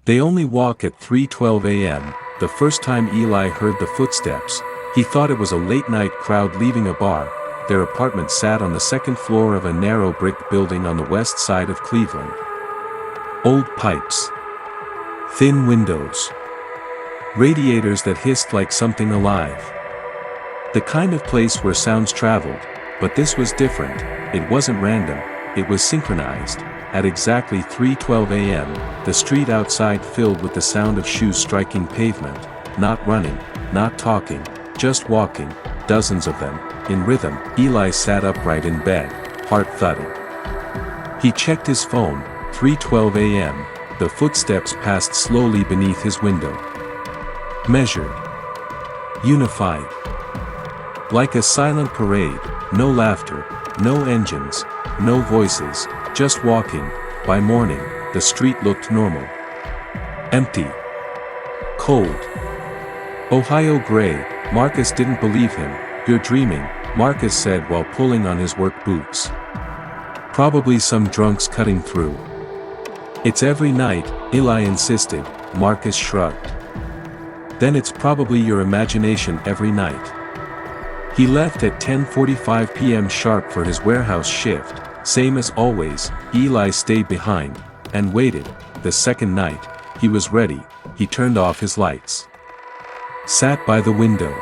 They only walk at 3:12 a.m. The first time Eli heard the footsteps, he thought it was a late-night crowd leaving a bar. Their apartment sat on the second floor of a narrow brick building on the west side of Cleveland. Old pipes. Thin windows. Radiators that hissed like something alive. The kind of place where sounds traveled, but this was different. It wasn't random, it was synchronized. At exactly 3:12 a.m., the street outside filled with the sound of shoes striking pavement, not running, not talking, just walking, dozens of them, in rhythm. Eli sat upright in bed, heart thudding. He checked his phone. 3:12 a.m., the footsteps passed slowly beneath his window. Measured. Unified. Like a silent parade, no laughter, no engines, no voices, just walking. By morning, the street looked normal. Empty. Cold. Ohio gray. Marcus didn't believe him. "You're dreaming," Marcus said while pulling on his work boots. "Probably some drunks cutting through." "It's every night," Eli insisted. Marcus shrugged. "Then it's probably your imagination every night." He left at 10:45 p.m. sharp for his warehouse shift. Same as always, Eli stayed behind, and waited. The second night, he was ready. He turned off his lights. Sat by the window.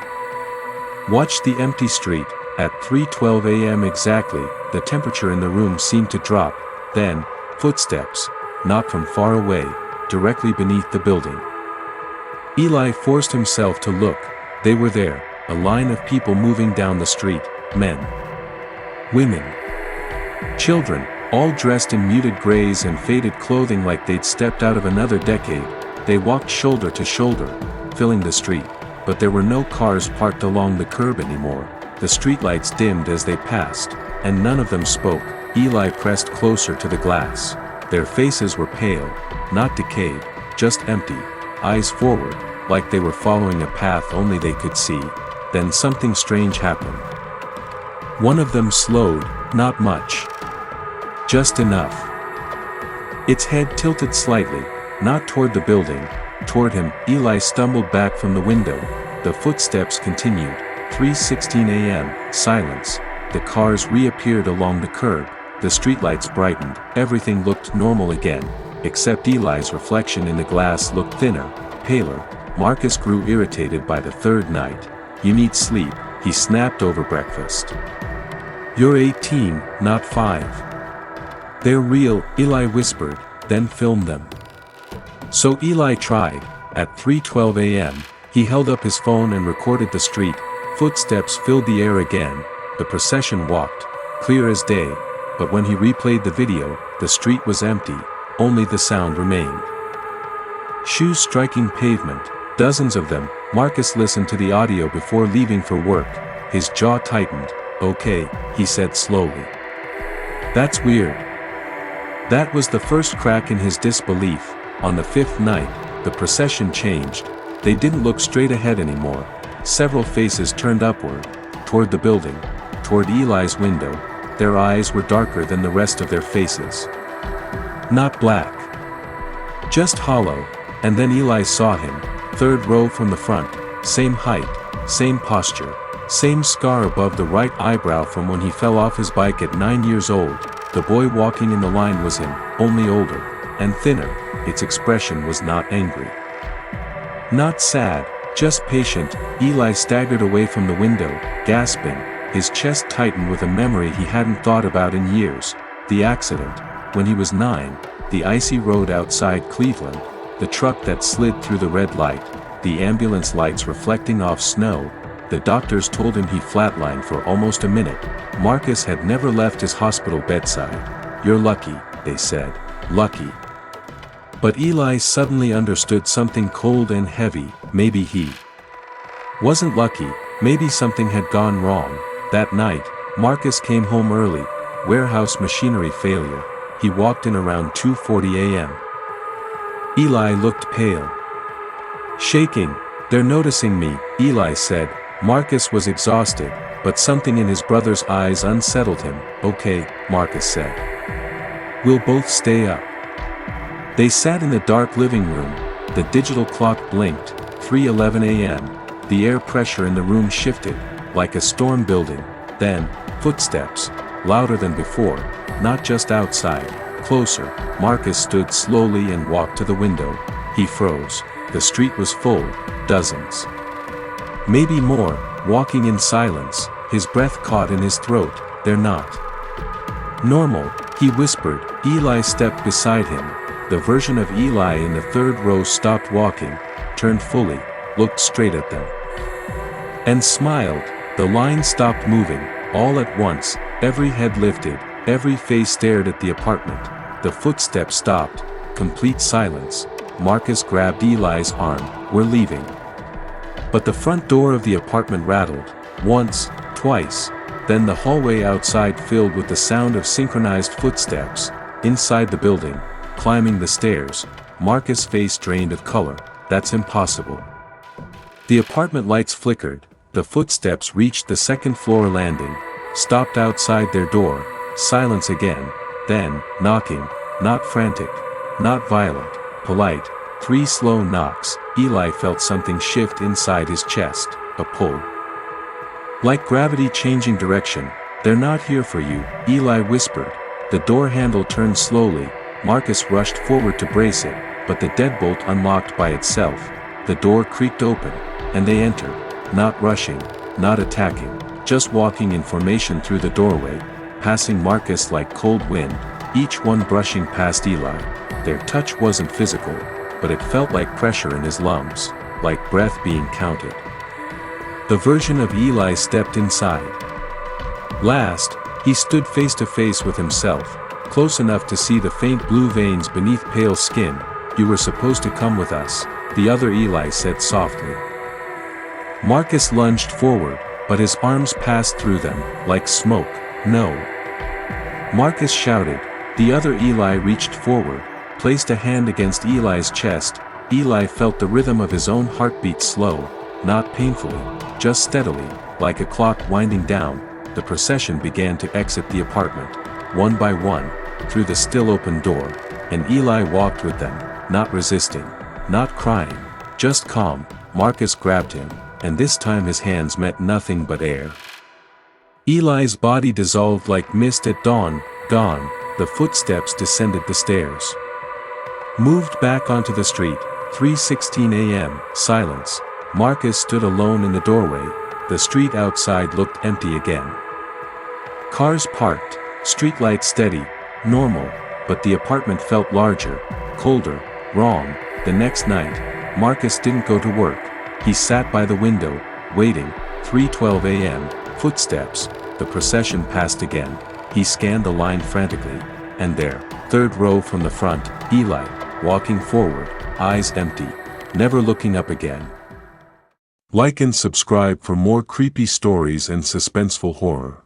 Watched the empty street. At 3:12 a.m. exactly, the temperature in the room seemed to drop. Then, footsteps, not from far away, directly beneath the building. Eli forced himself to look. They were there, a line of people moving down the street, men, women, children, all dressed in muted grays and faded clothing like they'd stepped out of another decade. They walked shoulder to shoulder, filling the street, but there were no cars parked along the curb anymore. The streetlights dimmed as they passed, and none of them spoke. Eli pressed closer to the glass. Their faces were pale, not decayed, just empty, eyes forward, like they were following a path only they could see. Then something strange happened. One of them slowed, not much. Just enough. Its head tilted slightly, not toward the building, toward him. Eli stumbled back from the window. The footsteps continued. 3:16 a.m., silence. The cars reappeared along the curb. The streetlights brightened. Everything looked normal again, except Eli's reflection in the glass looked thinner, paler. Marcus grew irritated by the third night. "You need sleep," he snapped over breakfast. "You're 18, not 5. "They're real," Eli whispered, "then film them." So Eli tried. At 3:12 a.m., he held up his phone and recorded the street. Footsteps filled the air again. The procession walked, clear as day, but when he replayed the video, the street was empty, only the sound remained. Shoes striking pavement, dozens of them. Marcus listened to the audio before leaving for work. His jaw tightened. "Okay," he said slowly. "That's weird." That was the first crack in his disbelief. On the fifth night, the procession changed. They didn't look straight ahead anymore. Several faces turned upward, toward the building, toward Eli's window. Their eyes were darker than the rest of their faces. Not black. Just hollow. And then Eli saw him. Third row from the front. Same height, same posture, same scar above the right eyebrow from when he fell off his bike at 9 years old. The boy walking in the line was him, only older, and thinner. Its expression was not angry. Not sad, just patient. Eli staggered away from the window, gasping. His chest tightened with a memory he hadn't thought about in years. The accident, when he was 9, the icy road outside Cleveland, the truck that slid through the red light, the ambulance lights reflecting off snow. The doctors told him he flatlined for almost a minute. Marcus had never left his hospital bedside. "You're lucky," they said. Lucky. But Eli suddenly understood something cold and heavy. Maybe he wasn't lucky. Maybe something had gone wrong. That night, Marcus came home early. Warehouse machinery failure. He walked in around 2:40 a.m. Eli looked pale. Shaking. "They're noticing me," Eli said. Marcus was exhausted, but something in his brother's eyes unsettled him. "Okay," Marcus said. "We'll both stay up." They sat in the dark living room. The digital clock blinked, 3:11 a.m. The air pressure in the room shifted, like a storm building. Then, footsteps, louder than before, not just outside, closer. Marcus stood slowly and walked to the window. He froze. The street was full, dozens. Maybe more, walking in silence, his breath caught in his throat. They're not normal, he whispered. Eli stepped beside him. The version of Eli in the third row stopped walking, turned fully, looked straight at them, and smiled. The line stopped moving, all at once, every head lifted, every face stared at the apartment. The footsteps stopped, complete silence. Marcus grabbed Eli's arm. We're leaving. But the front door of the apartment rattled, once, twice, then the hallway outside filled with the sound of synchronized footsteps. Inside the building, climbing the stairs, Marcus' face drained of color. That's impossible. The apartment lights flickered. The footsteps reached the second-floor landing, stopped outside their door. Silence again. Then, knocking, not frantic, not violent, polite. 3 slow knocks. Eli felt something shift inside his chest, a pull. Like gravity changing direction. They're not here for you, Eli whispered. The door handle turned slowly. Marcus rushed forward to brace it, but the deadbolt unlocked by itself. The door creaked open, and they entered, not rushing, not attacking, just walking in formation through the doorway, passing Marcus like cold wind, each one brushing past Eli. Their touch wasn't physical, but it felt like pressure in his lungs, like breath being counted. The version of Eli stepped inside. Last, he stood face to face with himself, close enough to see the faint blue veins beneath pale skin. You were supposed to come with us, the other Eli said softly. Marcus lunged forward, but his arms passed through them, like smoke. No. Marcus shouted. The other Eli reached forward, placed a hand against Eli's chest. Eli felt the rhythm of his own heartbeat slow, not painfully, just steadily, like a clock winding down. The procession began to exit the apartment, one by one, through the still open door, and Eli walked with them, not resisting, not crying, just calm. Marcus grabbed him, and this time his hands met nothing but air. Eli's body dissolved like mist at dawn. Gone. The footsteps descended the stairs. Moved back onto the street. 3:16 a.m. Silence. Marcus stood alone in the doorway. The street outside looked empty again. Cars parked, streetlights steady, normal, but the apartment felt larger, colder, wrong. The next night, Marcus didn't go to work. He sat by the window, waiting. 3:12 a.m. Footsteps. The procession passed again. He scanned the line frantically, and there, third row from the front, Eli, walking forward, eyes empty, never looking up again. Like and subscribe for more creepy stories and suspenseful horror.